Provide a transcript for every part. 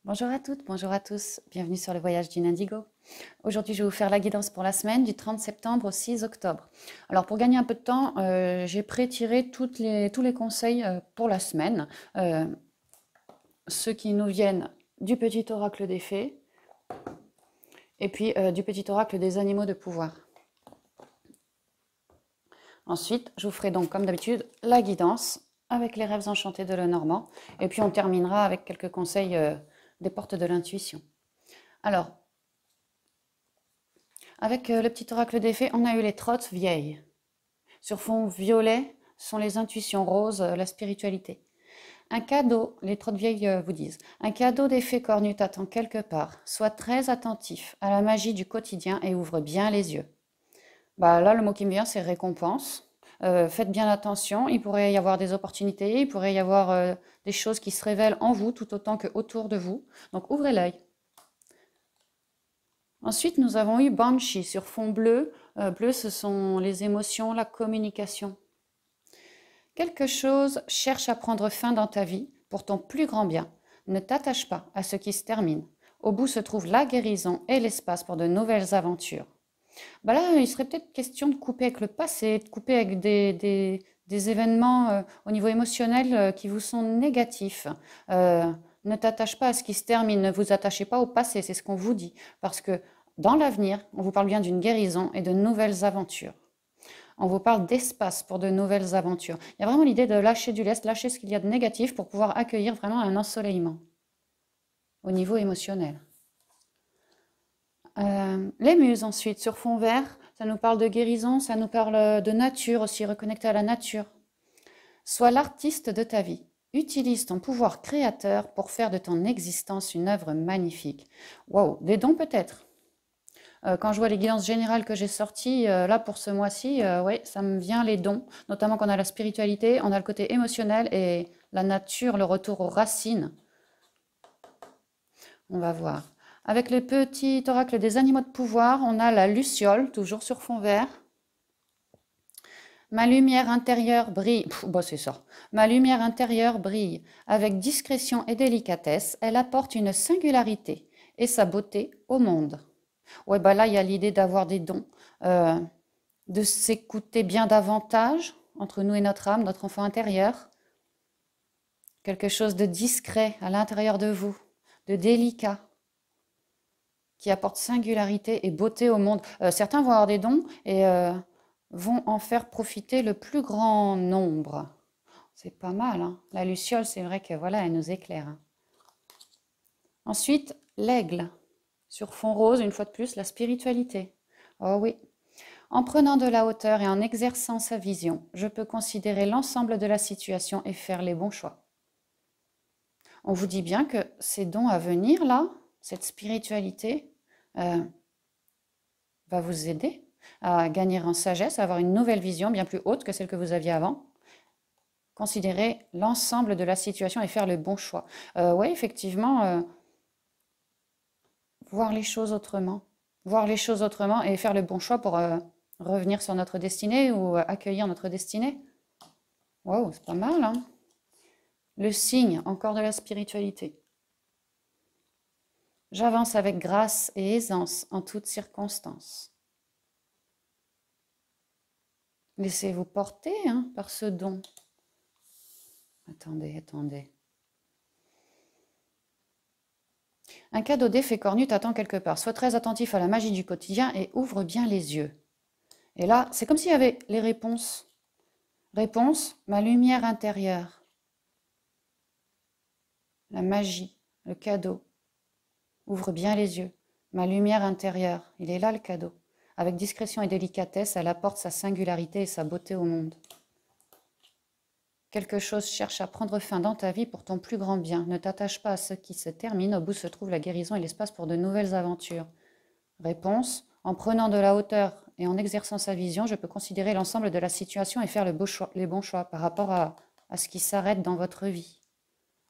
Bonjour à toutes, bonjour à tous, bienvenue sur le voyage d'une Indigo. Aujourd'hui, je vais vous faire la guidance pour la semaine du 30 septembre au 6 octobre. Alors, pour gagner un peu de temps, j'ai pré-tiré tous les conseils pour la semaine, euh, ceux qui nous viennent du petit oracle des fées et puis du petit oracle des animaux de pouvoir. Ensuite, je vous ferai donc, comme d'habitude, la guidance avec les rêves enchantés de Lenormand et puis on terminera avec quelques conseils des portes de l'intuition. Alors, avec le petit oracle des fées, on a eu les trottes vieilles. Sur fond violet sont les intuitions roses, la spiritualité. Un cadeau, les trottes vieilles vous disent, un cadeau des fées cornues t'attend quelque part. Sois très attentif à la magie du quotidien et ouvre bien les yeux. Bah là, le mot qui me vient, c'est récompense. Faites bien attention, il pourrait y avoir des opportunités, il pourrait y avoir des choses qui se révèlent en vous tout autant que autour de vous. Donc ouvrez l'œil. Ensuite, nous avons eu Banshee sur fond bleu. Bleu, ce sont les émotions, la communication. Quelque chose cherche à prendre fin dans ta vie pour ton plus grand bien. Ne t'attache pas à ce qui se termine. Au bout se trouve la guérison et l'espace pour de nouvelles aventures. Bah là, il serait peut-être question de couper avec le passé, de couper avec des événements au niveau émotionnel qui vous sont négatifs. Ne t'attache pas à ce qui se termine, ne vous attachez pas au passé, c'est ce qu'on vous dit. Parce que dans l'avenir, on vous parle bien d'une guérison et de nouvelles aventures. On vous parle d'espace pour de nouvelles aventures. Il y a vraiment l'idée de lâcher du lest, lâcher ce qu'il y a de négatif pour pouvoir accueillir vraiment un ensoleillement au niveau émotionnel. Les muses ensuite, sur fond vert, ça nous parle de guérison, ça nous parle de nature aussi, reconnecter à la nature. Sois l'artiste de ta vie. Utilise ton pouvoir créateur pour faire de ton existence une œuvre magnifique. Waouh, des dons peut-être. Quand je vois les guidances générales que j'ai sorties, là pour ce mois-ci, ouais, ça me vient les dons, notamment qu'on a la spiritualité, on a le côté émotionnel et la nature, le retour aux racines. On va voir. Avec les petits oracles des animaux de pouvoir, on a la luciole, toujours sur fond vert. Ma lumière intérieure brille. Bah c'est ça. Ma lumière intérieure brille. Avec discrétion et délicatesse, elle apporte une singularité et sa beauté au monde. Ouais, bah là, il y a l'idée d'avoir des dons, euh, de s'écouter bien davantage entre nous et notre âme, notre enfant intérieur. Quelque chose de discret à l'intérieur de vous, de délicat, qui apporte singularité et beauté au monde. Certains vont avoir des dons et vont en faire profiter le plus grand nombre. C'est pas mal, hein. La luciole, c'est vrai que voilà, elle nous éclaire, hein. Ensuite, l'aigle. Sur fond rose, une fois de plus, la spiritualité. Oh oui. En prenant de la hauteur et en exerçant sa vision, je peux considérer l'ensemble de la situation et faire les bons choix. On vous dit bien que ces dons à venir, là, cette spiritualité, va vous aider à gagner en sagesse, à avoir une nouvelle vision bien plus haute que celle que vous aviez avant. Considérer l'ensemble de la situation et faire le bon choix. Oui, effectivement, voir les choses autrement. Voir les choses autrement et faire le bon choix pour revenir sur notre destinée ou accueillir notre destinée. Waouh, c'est pas mal, hein? Le signe, encore de la spiritualité. J'avance avec grâce et aisance en toutes circonstances. Laissez-vous porter, hein, par ce don. Attendez, attendez. Un cadeau d'effet cornu t'attend quelque part. Sois très attentif à la magie du quotidien et ouvre bien les yeux. Et là, c'est comme s'il y avait les réponses. Réponse, ma lumière intérieure. La magie, le cadeau. Ouvre bien les yeux. Ma lumière intérieure, il est là le cadeau. Avec discrétion et délicatesse, elle apporte sa singularité et sa beauté au monde. Quelque chose cherche à prendre fin dans ta vie pour ton plus grand bien. Ne t'attache pas à ce qui se termine. Au bout se trouve la guérison et l'espace pour de nouvelles aventures. Réponse, en prenant de la hauteur et en exerçant sa vision, je peux considérer l'ensemble de la situation et faire les bons choix par rapport à ce qui s'arrête dans votre vie.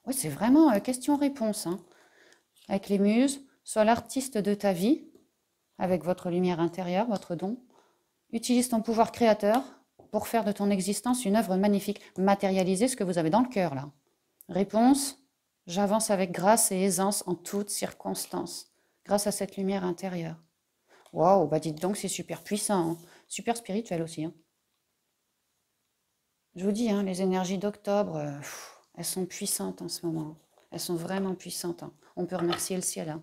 Oui, c'est vraiment question-réponse, hein. Avec les muses, sois l'artiste de ta vie, avec votre lumière intérieure, votre don. Utilise ton pouvoir créateur pour faire de ton existence une œuvre magnifique. Matérialisez ce que vous avez dans le cœur, là. Réponse, J'avance avec grâce et aisance en toutes circonstances, grâce à cette lumière intérieure. Waouh, bah dites donc, c'est super puissant, hein. Super spirituel aussi, hein. Je vous dis, hein, les énergies d'octobre, elles sont puissantes en ce moment. Elles sont vraiment puissantes, hein. On peut remercier le ciel, hein.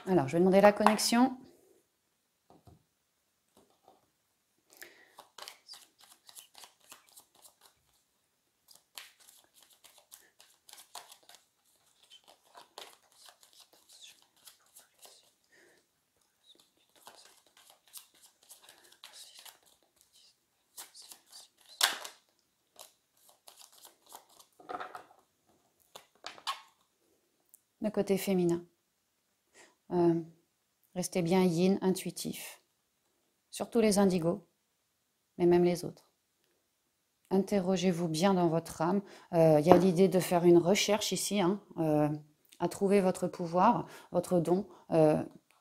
Alors, je vais demander la connexion. Le côté féminin. Restez bien yin, intuitif. Surtout les indigos, mais même les autres. Interrogez-vous bien dans votre âme. Il y a l'idée de faire une recherche ici, hein, à trouver votre pouvoir, votre don.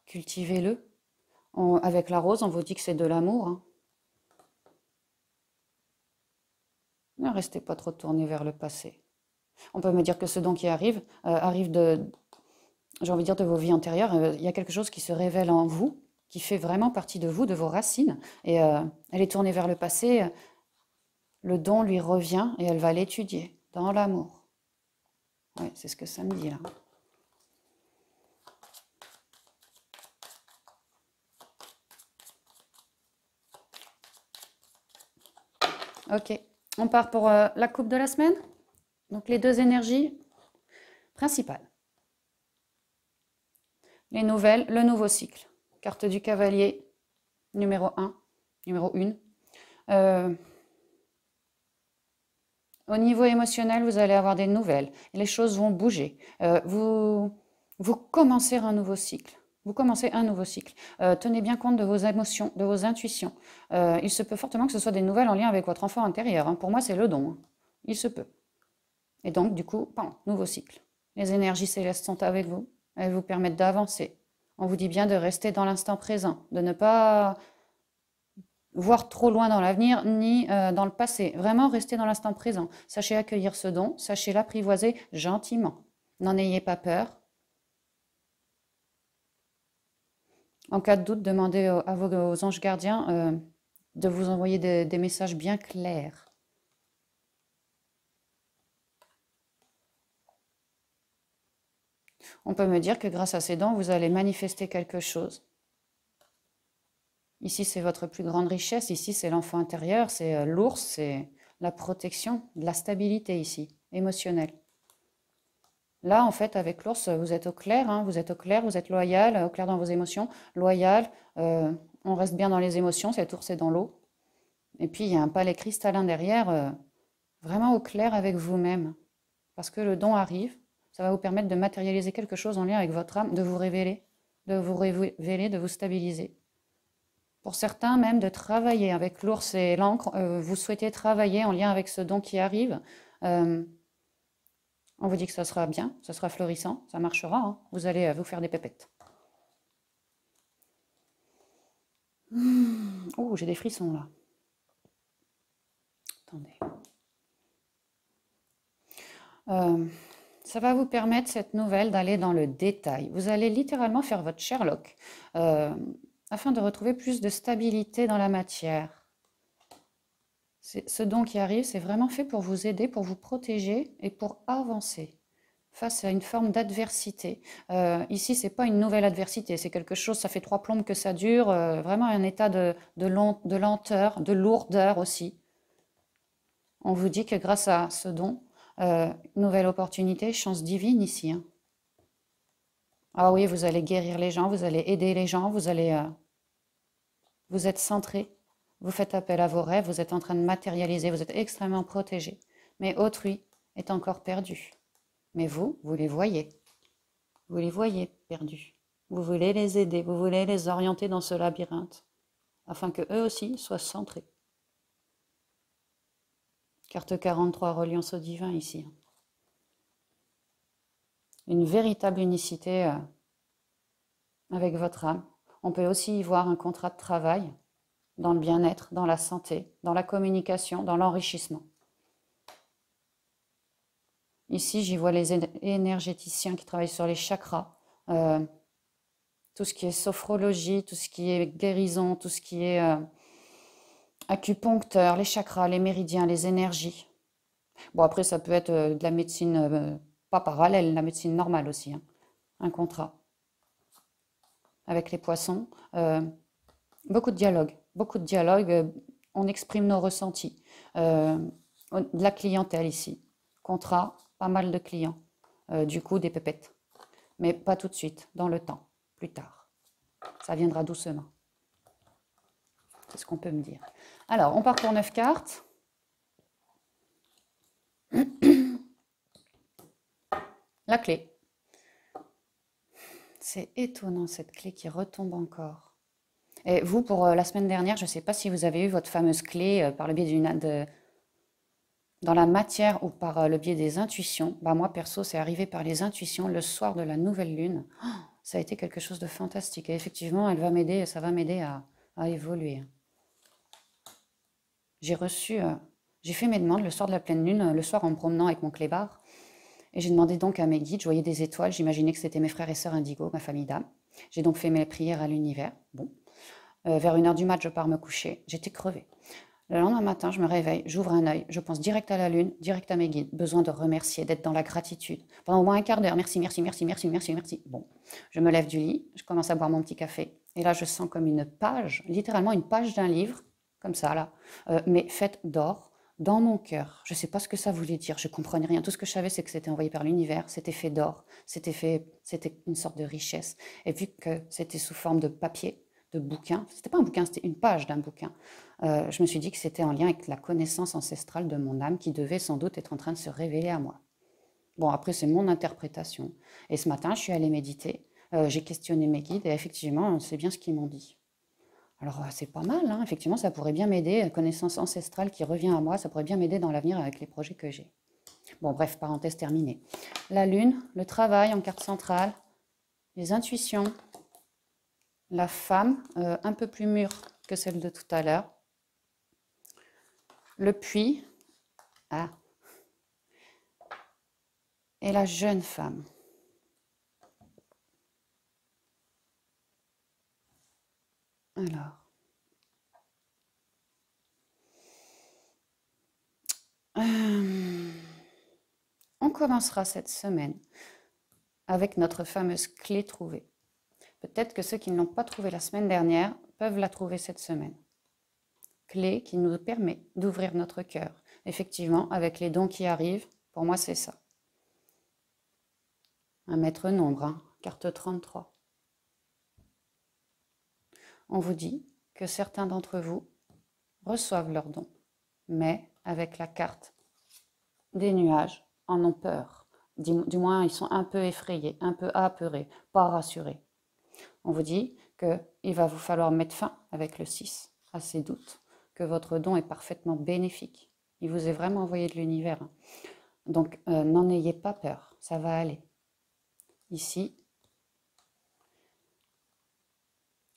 Cultivez-le. Avec la rose, on vous dit que c'est de l'amour, hein. Ne restez pas trop tourné vers le passé. On peut me dire que ce don qui arrive, arrive j'ai envie de dire, de vos vies antérieures. Il y a quelque chose qui se révèle en vous, qui fait vraiment partie de vous, de vos racines. Et elle est tournée vers le passé. Le don lui revient et elle va l'étudier dans l'amour. Oui, c'est ce que ça me dit là. Ok, on part pour la coupe de la semaine. Donc les deux énergies principales. Les nouvelles, le nouveau cycle. Carte du cavalier, numéro 1, numéro 1. Au niveau émotionnel, vous allez avoir des nouvelles. Les choses vont bouger. Vous commencez un nouveau cycle. Vous commencez un nouveau cycle. Tenez bien compte de vos émotions, de vos intuitions. Il se peut fortement que ce soit des nouvelles en lien avec votre enfant intérieur, hein. Pour moi, c'est le don, hein. Il se peut. Et donc, du coup, nouveau cycle. Les énergies célestes sont avec vous. Elles vous permettent d'avancer. On vous dit bien de rester dans l'instant présent, de ne pas voir trop loin dans l'avenir ni dans le passé. Vraiment rester dans l'instant présent. Sachez accueillir ce don, sachez l'apprivoiser gentiment. N'en ayez pas peur. En cas de doute, demandez à vos anges gardiens de vous envoyer des messages bien clairs. On peut me dire que grâce à ces dons, vous allez manifester quelque chose. Ici, c'est votre plus grande richesse. Ici, c'est l'enfant intérieur, c'est l'ours, c'est la protection, la stabilité ici, émotionnelle. Là, en fait, avec l'ours, vous êtes au clair, hein, vous êtes au clair, vous êtes loyal, au clair dans vos émotions, loyal. On reste bien dans les émotions, cet ours est dans l'eau. Et puis, il y a un palais cristallin derrière, vraiment au clair avec vous-même. Parce que le don arrive, ça va vous permettre de matérialiser quelque chose en lien avec votre âme, de vous révéler, de vous stabiliser. Pour certains, même de travailler avec l'ours et l'encre, vous souhaitez travailler en lien avec ce don qui arrive. On vous dit que ça sera bien, ça sera florissant, ça marchera, hein. Vous allez vous faire des pépettes. Oh, j'ai des frissons là. Attendez. Ça va vous permettre, cette nouvelle, d'aller dans le détail. Vous allez littéralement faire votre Sherlock afin de retrouver plus de stabilité dans la matière. Ce don qui arrive, c'est vraiment fait pour vous aider, pour vous protéger et pour avancer face à une forme d'adversité. Ici, ce n'est pas une nouvelle adversité, c'est quelque chose, ça fait 3 plombes que ça dure, vraiment un état de lenteur, de lourdeur aussi. On vous dit que grâce à ce don, nouvelle opportunité, chance divine ici, hein. Ah oui, vous allez guérir les gens, vous allez aider les gens, vous êtes centré, vous faites appel à vos rêves, vous êtes en train de matérialiser, vous êtes extrêmement protégé. Mais autrui est encore perdu. Mais vous les voyez. Vous les voyez perdus. Vous voulez les aider, vous voulez les orienter dans ce labyrinthe, afin que eux aussi soient centrés. Carte 43, reliance au divin ici. Une véritable unicité avec votre âme. On peut aussi y voir un contrat de travail dans le bien-être, dans la santé, dans la communication, dans l'enrichissement. Ici, j'y vois les énergéticiens qui travaillent sur les chakras, tout ce qui est sophrologie, tout ce qui est guérison, tout ce qui est acupuncteur, les chakras, les méridiens, les énergies. Bon, après, ça peut être de la médecine, pas parallèle, la médecine normale aussi, hein. Un contrat avec les poissons. Beaucoup de dialogue, beaucoup de dialogue. On exprime nos ressentis. De la clientèle ici. Contrat, pas mal de clients. Du coup, des pépettes. Mais pas tout de suite, dans le temps, plus tard. Ça viendra doucement. C'est ce qu'on peut me dire. Alors, on part pour 9 cartes. La clé. C'est étonnant cette clé qui retombe encore. Et vous, pour la semaine dernière, je ne sais pas si vous avez eu votre fameuse clé par le biais dans la matière ou par le biais des intuitions. Bah, moi, perso, c'est arrivé par les intuitions le soir de la nouvelle lune. Oh, ça a été quelque chose de fantastique. Et effectivement, elle va m'aider, ça va m'aider à évoluer. J'ai fait mes demandes le soir de la pleine lune, le soir en me promenant avec mon clébard. Et j'ai demandé donc à mes guides, je voyais des étoiles, j'imaginais que c'était mes frères et sœurs indigo, ma famille d'âme. J'ai donc fait mes prières à l'univers. Bon. Vers 1h du mat, je pars me coucher. J'étais crevée. Le lendemain matin, je me réveille, j'ouvre un œil, je pense direct à la lune, direct à mes guides. Besoin de remercier, d'être dans la gratitude. Pendant au moins un quart d'heure, merci, merci, merci, merci, merci, merci. Bon, je me lève du lit, je commence à boire mon petit café. Et là, je sens comme une page, littéralement une page d'un livre, comme ça, là, mais faite d'or, dans mon cœur. Je ne sais pas ce que ça voulait dire, je ne comprenais rien. Tout ce que je savais, c'est que c'était envoyé par l'univers, c'était fait d'or, c'était une sorte de richesse. Et vu que c'était sous forme de papier, de bouquin, c'était pas un bouquin, c'était une page d'un bouquin. Je me suis dit que c'était en lien avec la connaissance ancestrale de mon âme qui devait sans doute être en train de se révéler à moi. Bon, après, c'est mon interprétation. Et ce matin, je suis allée méditer, j'ai questionné mes guides et effectivement, c'est bien ce qu'ils m'ont dit. Alors, c'est pas mal, hein. Effectivement, ça pourrait bien m'aider, connaissance ancestrale qui revient à moi, ça pourrait bien m'aider dans l'avenir avec les projets que j'ai. Bon, bref, parenthèse terminée. La lune, le travail en carte centrale, les intuitions, la femme, un peu plus mûre que celle de tout à l'heure, le puits, ah, et la jeune femme. Alors, on commencera cette semaine avec notre fameuse clé trouvée. Peut-être que ceux qui ne l'ont pas trouvée la semaine dernière peuvent la trouver cette semaine. Clé qui nous permet d'ouvrir notre cœur. Effectivement, avec les dons qui arrivent, pour moi c'est ça. Un maître nombre, hein, carte 33. On vous dit que certains d'entre vous reçoivent leurs dons, mais avec la carte des nuages, en ont peur. Du moins, ils sont un peu effrayés, un peu apeurés, pas rassurés. On vous dit qu'il va vous falloir mettre fin avec le 6 à ces doutes, que votre don est parfaitement bénéfique. Il vous est vraiment envoyé de l'univers. Donc, n'en ayez pas peur, ça va aller. Ici,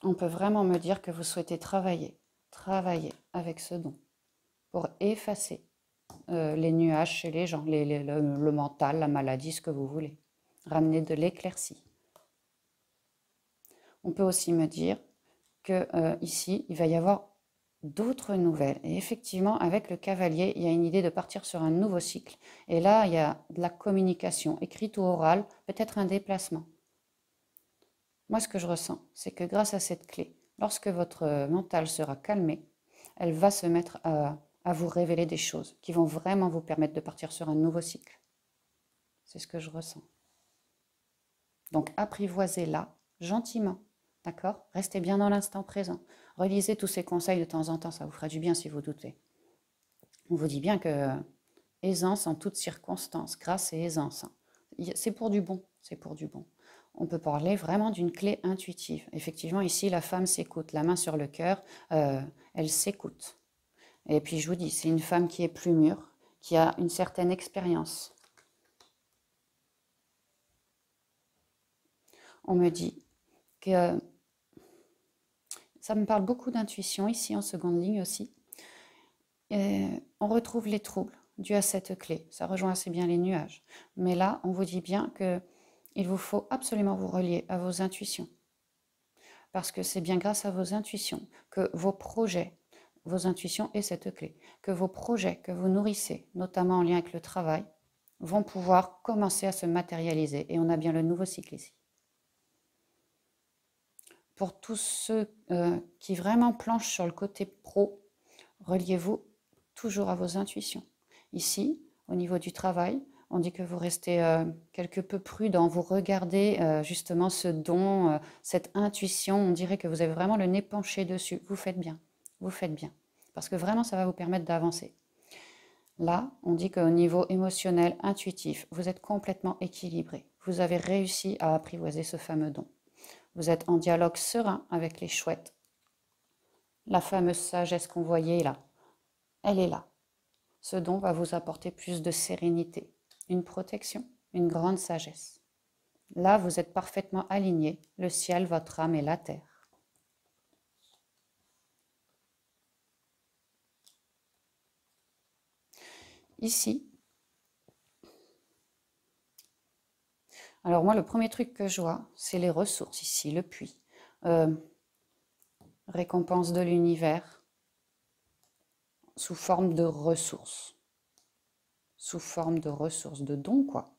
on peut vraiment me dire que vous souhaitez travailler avec ce don pour effacer les nuages chez les gens, le mental, la maladie, ce que vous voulez. Ramener de l'éclaircie. On peut aussi me dire que ici, il va y avoir d'autres nouvelles. Et effectivement, avec le cavalier, il y a une idée de partir sur un nouveau cycle. Et là, il y a de la communication, écrite ou orale, peut-être un déplacement. Moi, ce que je ressens, c'est que grâce à cette clé, lorsque votre mental sera calmé, elle va se mettre à vous révéler des choses qui vont vraiment vous permettre de partir sur un nouveau cycle. C'est ce que je ressens. Donc, apprivoisez-la gentiment, d'accord? Restez bien dans l'instant présent. Relisez tous ces conseils de temps en temps, ça vous fera du bien si vous doutez. On vous dit bien que aisance en toutes circonstances, grâce et aisance. C'est pour du bon, c'est pour du bon. On peut parler vraiment d'une clé intuitive. Effectivement, ici, la femme s'écoute, la main sur le cœur, elle s'écoute. Et puis, je vous dis, c'est une femme qui est plus mûre, qui a une certaine expérience. On me dit que Ça me parle beaucoup d'intuition ici en seconde ligne aussi. Et on retrouve les troubles dus à cette clé. Ça rejoint assez bien les nuages. Mais là, on vous dit bien que il vous faut absolument vous relier à vos intuitions. Parce que c'est bien grâce à vos intuitions que vos projets, vos intuitions et cette clé, que vos projets que vous nourrissez, notamment en lien avec le travail, vont pouvoir commencer à se matérialiser. Et on a bien le nouveau cycle ici. Pour tous ceux qui vraiment planchent sur le côté pro, reliez-vous toujours à vos intuitions. Ici, au niveau du travail, on dit que vous restez quelque peu prudent, vous regardez justement ce don, cette intuition, on dirait que vous avez vraiment le nez penché dessus. Vous faites bien, parce que vraiment ça va vous permettre d'avancer. Là, on dit qu'au niveau émotionnel, intuitif, vous êtes complètement équilibré. Vous avez réussi à apprivoiser ce fameux don. Vous êtes en dialogue serein avec les chouettes. La fameuse sagesse qu'on voyait là, elle est là. Ce don va vous apporter plus de sérénité, une protection, une grande sagesse. Là, vous êtes parfaitement aligné, le ciel, votre âme et la terre. Ici, alors moi, le premier truc que je vois, c'est les ressources ici, le puits. Récompense de l'univers sous forme de ressources. Sous forme de ressources, de dons, quoi.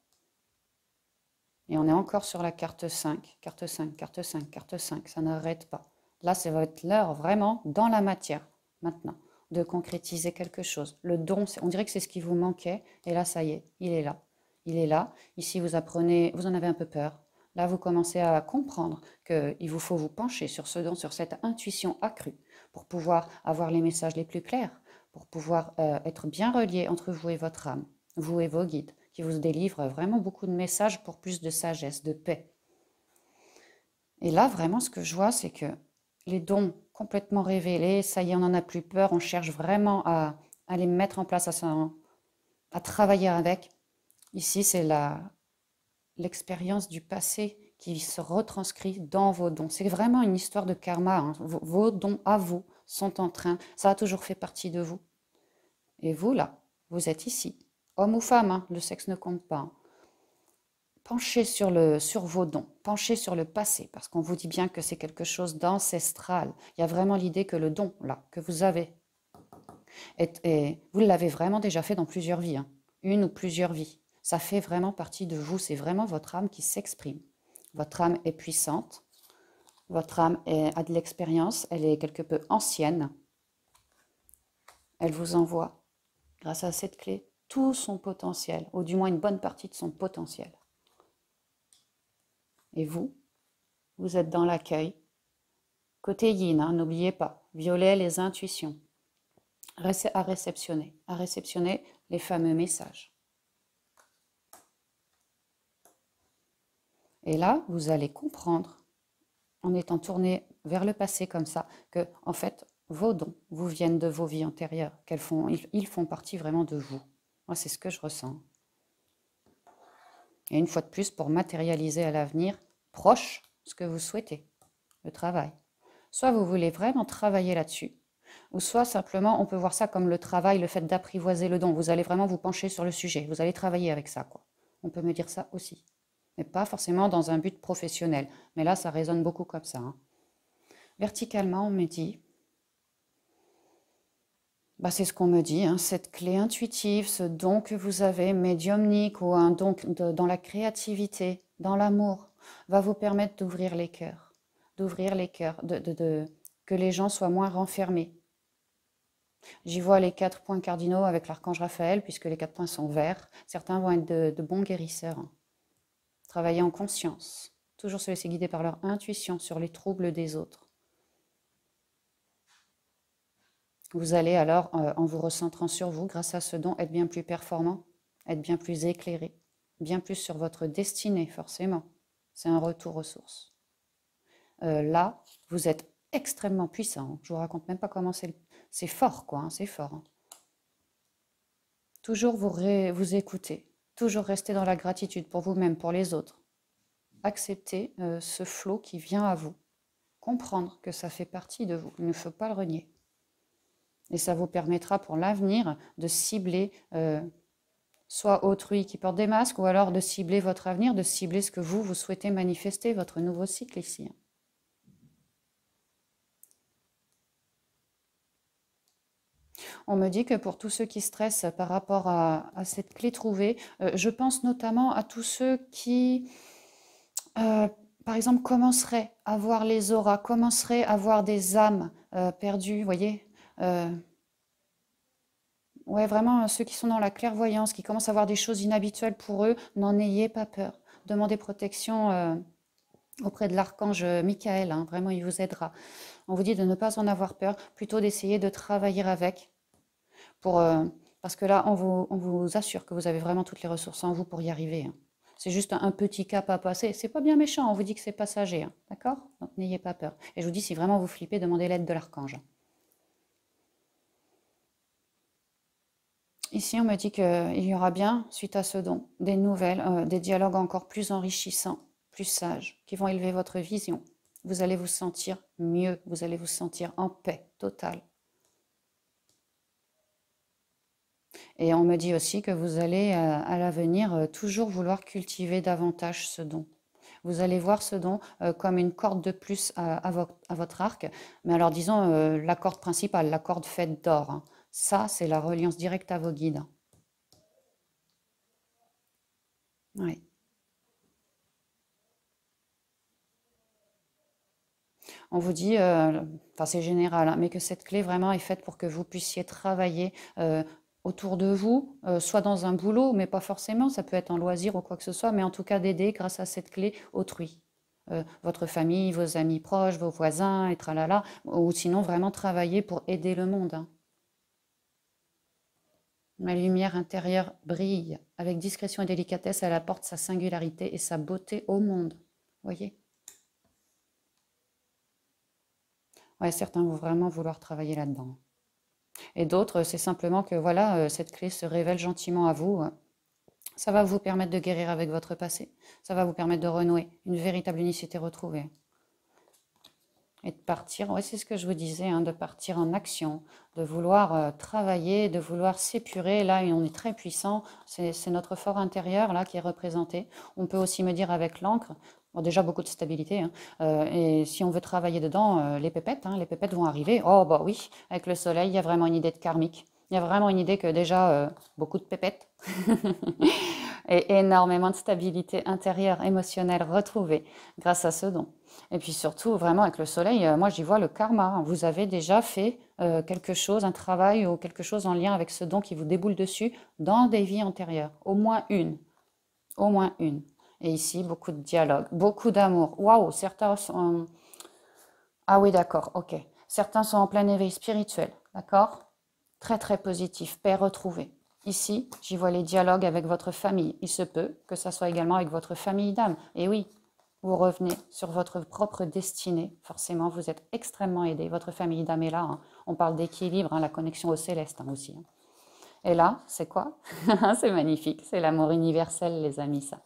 Et on est encore sur la carte 5, carte 5, carte 5, carte 5, ça n'arrête pas. Là, ça va être l'heure vraiment dans la matière, maintenant, de concrétiser quelque chose. Le don, on dirait que c'est ce qui vous manquait, et là, ça y est, il est là. Il est là. Ici, vous apprenez, vous en avez un peu peur. Là, vous commencez à comprendre qu'il vous faut vous pencher sur ce don, sur cette intuition accrue, pour pouvoir avoir les messages les plus clairs, pour pouvoir être bien relié entre vous et votre âme, vous et vos guides, qui vous délivrent vraiment beaucoup de messages pour plus de sagesse, de paix. Et là, vraiment, ce que je vois, c'est que les dons complètement révélés, ça y est, on n'en a plus peur, on cherche vraiment à les mettre en place, à travailler avec. Ici, c'est l'expérience du passé qui se retranscrit dans vos dons. C'est vraiment une histoire de karma. Hein. Vos dons à vous sont en train, ça a toujours fait partie de vous. Et vous, là, vous êtes ici. Homme ou femme, hein, le sexe ne compte pas. Hein. Penchez sur vos dons, penchez sur le passé, parce qu'on vous dit bien que c'est quelque chose d'ancestral. Il y a vraiment l'idée que le don, là, que vous avez, et vous l'avez vraiment déjà fait dans plusieurs vies, hein, une ou plusieurs vies. Ça fait vraiment partie de vous, c'est vraiment votre âme qui s'exprime. Votre âme est puissante, votre âme a de l'expérience, elle est quelque peu ancienne. Elle vous envoie, grâce à cette clé, tout son potentiel, ou du moins une bonne partie de son potentiel. Et vous, vous êtes dans l'accueil. Côté yin, hein, n'oubliez pas, violet, les intuitions. À réceptionner les fameux messages. Et là, vous allez comprendre, en étant tourné vers le passé comme ça, que en fait, vos dons vous viennent de vos vies antérieures, ils font partie vraiment de vous. Moi, c'est ce que je ressens. Et une fois de plus, pour matérialiser à l'avenir proche ce que vous souhaitez, le travail. Soit vous voulez vraiment travailler là-dessus, ou soit simplement on peut voir ça comme le travail, le fait d'apprivoiser le don. Vous allez vraiment vous pencher sur le sujet, vous allez travailler avec ça, quoi. On peut me dire ça aussi, mais pas forcément dans un but professionnel. Mais là, ça résonne beaucoup comme ça. Hein. Verticalement, on me dit, c'est ce qu'on me dit, hein, cette clé intuitive, ce don que vous avez, médiumnique ou un don dans la créativité, dans l'amour, va vous permettre d'ouvrir les cœurs, que les gens soient moins renfermés. J'y vois les 4 points cardinaux avec l'archange Raphaël, puisque les 4 points sont verts. Certains vont être de bons guérisseurs. Hein. Travailler en conscience, toujours se laisser guider par leur intuition sur les troubles des autres. Vous allez alors, en vous recentrant sur vous, grâce à ce don, être bien plus performant, être bien plus éclairé, bien plus sur votre destinée, forcément. C'est un retour aux sources. Là, vous êtes extrêmement puissant. Je vous raconte même pas comment c'est fort, quoi. Hein, c'est fort. Hein. Toujours vous écouter. Toujours rester dans la gratitude pour vous-même, pour les autres. Acceptez ce flot qui vient à vous. comprendre que ça fait partie de vous. Il ne faut pas le renier. Et ça vous permettra pour l'avenir de cibler soit autrui qui porte des masques, ou alors de cibler votre avenir, de cibler ce que vous souhaitez manifester, votre nouveau cycle ici. On me dit que pour tous ceux qui stressent par rapport à cette clé trouvée, je pense notamment à tous ceux qui, par exemple, commenceraient à voir les auras, commenceraient à voir des âmes perdues, vous voyez. Ouais, vraiment, ceux qui sont dans la clairvoyance, qui commencent à voir des choses inhabituelles pour eux, n'en ayez pas peur. Demandez protection auprès de l'archange Michael, hein, vraiment, il vous aidera. On vous dit de ne pas en avoir peur, plutôt d'essayer de travailler avec. Parce que là, on vous assure que vous avez vraiment toutes les ressources en vous pour y arriver. Hein. C'est juste un petit cap à passer. C'est pas bien méchant, on vous dit que c'est passager. Hein, d'accord? Donc n'ayez pas peur. Et je vous dis, si vraiment vous flippez, demandez l'aide de l'archange. Ici, on me dit qu'il y aura bien, suite à ce don, des nouvelles, des dialogues encore plus enrichissants, plus sages, qui vont élever votre vision. Vous allez vous sentir mieux, vous allez vous sentir en paix totale. Et on me dit aussi que vous allez, à l'avenir, toujours vouloir cultiver davantage ce don. Vous allez voir ce don comme une corde de plus à votre arc. Mais alors, disons, la corde principale, la corde faite d'or. Hein. Ça, c'est la reliance directe à vos guides. Oui. On vous dit, enfin c'est général, hein, mais que cette clé vraiment est faite pour que vous puissiez travailler autour de vous, soit dans un boulot, mais pas forcément, ça peut être un loisir ou quoi que ce soit, mais en tout cas d'aider grâce à cette clé autrui. Votre famille, vos amis proches, vos voisins, et tralala, ou sinon vraiment travailler pour aider le monde. Hein. Ma lumière intérieure brille. Avec discrétion et délicatesse, elle apporte sa singularité et sa beauté au monde. Voyez? Ouais, certains vont vraiment vouloir travailler là-dedans. Et d'autres, c'est simplement que voilà, cette clé se révèle gentiment à vous. Ça va vous permettre de guérir avec votre passé. Ça va vous permettre de renouer une véritable unicité retrouvée. Et de partir, ouais, c'est ce que je vous disais, hein, de partir en action, de vouloir travailler, de vouloir s'épurer. Là, on est très puissant, c'est notre fort intérieur là qui est représenté. On peut aussi me dire avec l'encre, bon, déjà beaucoup de stabilité, hein, et si on veut travailler dedans, les pépettes vont arriver. Oh bah oui, avec le soleil, il y a vraiment une idée de karmique. Il y a vraiment une idée que déjà, beaucoup de pépettes et énormément de stabilité intérieure, émotionnelle retrouvée grâce à ce don. Et puis surtout, vraiment, avec le soleil, moi, j'y vois le karma. Vous avez déjà fait quelque chose, un travail ou quelque chose en lien avec ce don qui vous déboule dessus dans des vies antérieures. Au moins une. Au moins une. Et ici, beaucoup de dialogue, beaucoup d'amour. Waouh, certains sont... Ah oui, d'accord, ok. Certains sont en plein éveil spirituel, d'accord? Très, très positif, paix retrouvée. Ici, j'y vois les dialogues avec votre famille. Il se peut que ça soit également avec votre famille d'âme. Et oui, vous revenez sur votre propre destinée. Forcément, vous êtes extrêmement aidé. Votre famille d'âme est là. Hein. On parle d'équilibre, hein, la connexion au céleste hein, aussi. Hein. Et là, c'est quoi? C'est magnifique. C'est l'amour universel, les amis, ça.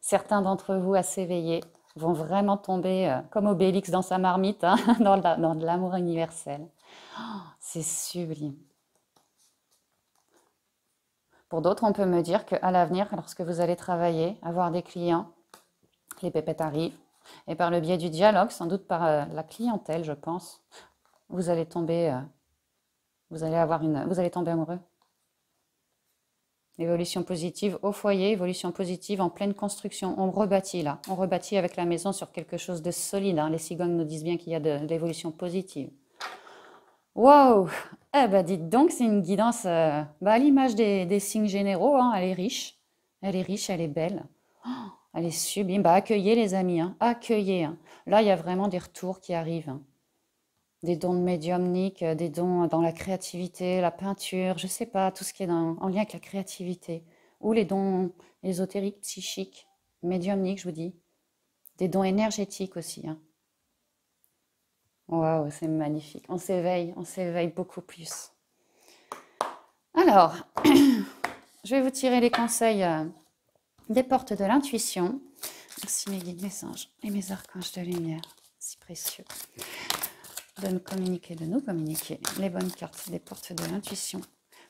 Certains d'entre vous à s'éveiller vont vraiment tomber comme Obélix dans sa marmite, hein, dans de l'amour universel. Oh, c'est sublime. Pour d'autres, on peut me dire qu'à l'avenir, lorsque vous allez travailler, avoir des clients, les pépettes arrivent. Et par le biais du dialogue, sans doute par la clientèle, je pense, vous allez tomber, vous allez tomber amoureux. Évolution positive au foyer, évolution positive en pleine construction. On rebâtit là, on rebâtit avec la maison sur quelque chose de solide. Hein. Les cigognes nous disent bien qu'il y a de l'évolution positive. Waouh! Eh ben dites donc, c'est une guidance à l'image des signes généraux. Hein. Elle est riche, elle est belle. Oh, elle est sublime. Bah, accueillez les amis, hein. Accueillez. Hein. Là, il y a vraiment des retours qui arrivent. Hein. Des dons de médiumnique, des dons dans la créativité, la peinture, je sais pas, tout ce qui est en lien avec la créativité. Ou les dons ésotériques, psychiques, médiumniques, je vous dis. Des dons énergétiques aussi. Hein. Waouh, c'est magnifique. On s'éveille beaucoup plus. Alors, je vais vous tirer les conseils des portes de l'intuition. Merci mes guides, mes anges et mes archanges de lumière. si précieux de nous communiquer les bonnes cartes des portes de l'intuition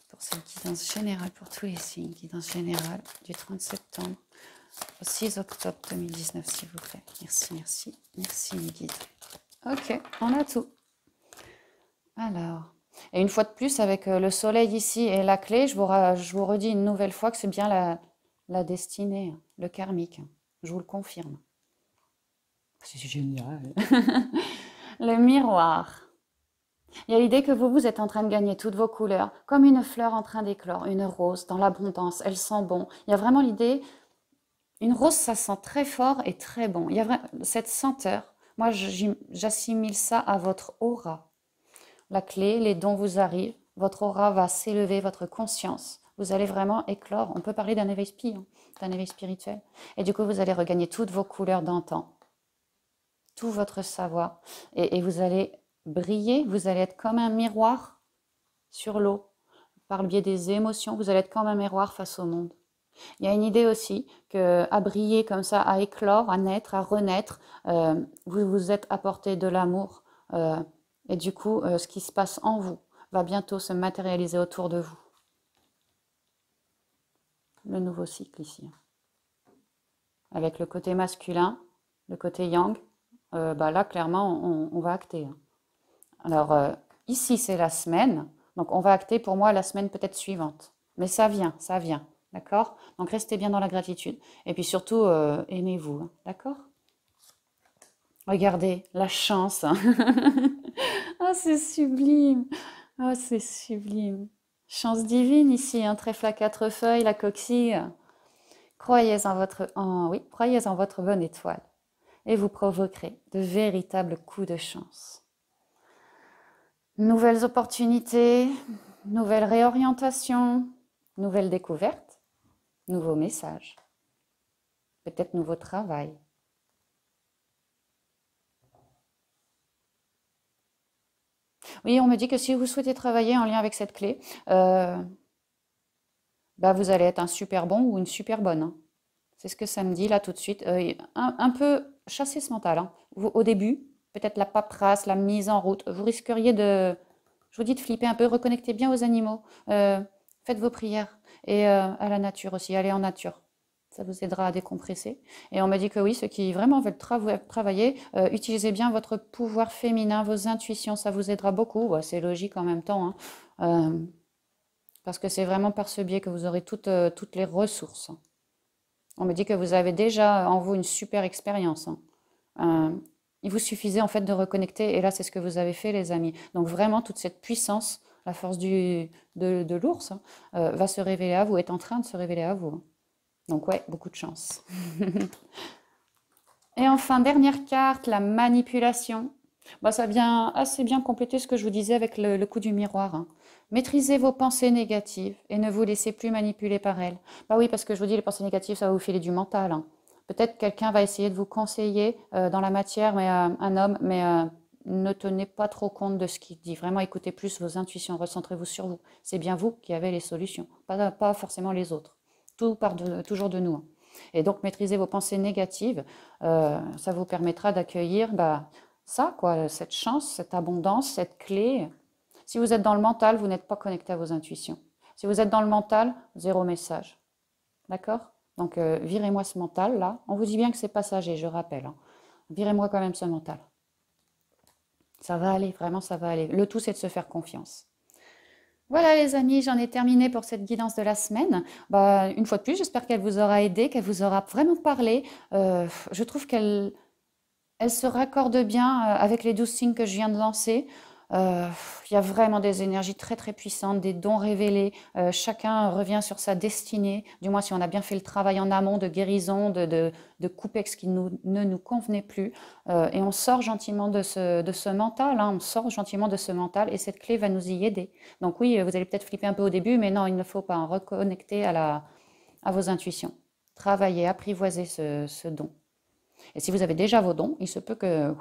pour cette guidance générale pour tous les signes, guidance générale du 30 septembre au 6 octobre 2019, s'il vous plaît. Merci, merci, merci mes guides. Ok, on a tout. Alors, et une fois de plus, avec le soleil ici et la clé, je vous redis une nouvelle fois que c'est bien la destinée, le karmique. Je vous le confirme. C'est génial. Le miroir. Il y a l'idée que vous êtes en train de gagner toutes vos couleurs, comme une fleur en train d'éclore, une rose dans l'abondance, elle sent bon. Il y a vraiment l'idée, une rose, ça sent très fort et très bon. Il y a vraiment cette senteur. Moi, j'assimile ça à votre aura. La clé, les dons vous arrivent, votre aura va s'élever, votre conscience. Vous allez vraiment éclore. On peut parler d'un éveil d'un éveil spirituel. Et du coup, vous allez regagner toutes vos couleurs d'antan, tout votre savoir. Et vous allez briller, vous allez être comme un miroir sur l'eau. Par le biais des émotions, vous allez être comme un miroir face au monde. Il y a une idée aussi qu'à briller comme ça, à éclore, à naître, à renaître, vous vous êtes apporté de l'amour. Et du coup, ce qui se passe en vous va bientôt se matérialiser autour de vous. Le nouveau cycle ici. Avec le côté masculin, le côté yang, là, clairement, on va acter. Alors, ici, c'est la semaine. Donc, on va acter pour moi la semaine peut-être suivante. Mais ça vient, d'accord? Donc, restez bien dans la gratitude. Et puis surtout, aimez-vous, d'accord? Regardez, la chance. Ah, c'est sublime. Ah, c'est sublime. Chance divine ici, trèfle à 4 feuilles, la coquille. Croyez en votre bonne étoile et vous provoquerez de véritables coups de chance. Nouvelles opportunités, nouvelles réorientations, nouvelles découvertes, nouveaux messages, peut-être nouveau travail. Oui, on me dit que si vous souhaitez travailler en lien avec cette clé, vous allez être un super bon ou une super bonne. C'est ce que ça me dit là tout de suite. Un peu chasser ce mental. Au début, peut-être la paperasse, la mise en route. Vous risqueriez je vous dis de flipper un peu, reconnectez bien aux animaux. Faites vos prières. Et à la nature aussi, allez en nature. Ça vous aidera à décompresser. Et on me dit que oui, ceux qui vraiment veulent travailler, utilisez bien votre pouvoir féminin, vos intuitions, ça vous aidera beaucoup. C'est logique en même temps, parce que c'est vraiment par ce biais que vous aurez toutes les ressources. On me dit que vous avez déjà en vous une super expérience. Il vous suffisait en fait de reconnecter, et là c'est ce que vous avez fait les amis. Donc vraiment toute cette puissance, la force de l'ours, va se révéler à vous, est en train de se révéler à vous. Donc ouais, beaucoup de chance. Et enfin, dernière carte, la manipulation. Ça vient assez bien compléter ce que je vous disais avec le coup du miroir. Maîtrisez vos pensées négatives et ne vous laissez plus manipuler par elles. Oui, parce que je vous dis, les pensées négatives, ça va vous filer du mental. Peut-être quelqu'un va essayer de vous conseiller dans la matière, mais un homme, mais ne tenez pas trop compte de ce qu'il dit. Vraiment, écoutez plus vos intuitions, recentrez-vous sur vous. C'est bien vous qui avez les solutions, pas forcément les autres. Tout part toujours de nous. Et donc, maîtriser vos pensées négatives, ça vous permettra d'accueillir cette chance, cette abondance, cette clé. Si vous êtes dans le mental, vous n'êtes pas connecté à vos intuitions. Si vous êtes dans le mental, zéro message. D'accord? Donc, virez-moi ce mental, là. On vous dit bien que c'est passager, je rappelle. Virez-moi quand même ce mental. Ça va aller, vraiment, ça va aller. Le tout, c'est de se faire confiance. Voilà les amis, j'en ai terminé pour cette guidance de la semaine. Une fois de plus, j'espère qu'elle vous aura aidé, qu'elle vous aura vraiment parlé. Je trouve qu'elle se raccorde bien avec les 12 signes que je viens de lancer. Il y a vraiment des énergies très très puissantes, des dons révélés. Chacun revient sur sa destinée, du moins si on a bien fait le travail en amont de guérison, de couper ce qui ne nous convenait plus. Et on sort gentiment de ce mental, on sort gentiment de ce mental et cette clé va nous y aider. Donc oui, vous allez peut-être flipper un peu au début, mais non, il ne faut pas reconnecter à vos intuitions. Travailler, apprivoiser ce don. Et si vous avez déjà vos dons, il se peut que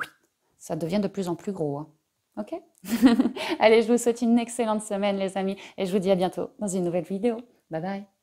ça devienne de plus en plus gros. Ok? Allez, je vous souhaite une excellente semaine les amis et je vous dis à bientôt dans une nouvelle vidéo. Bye bye!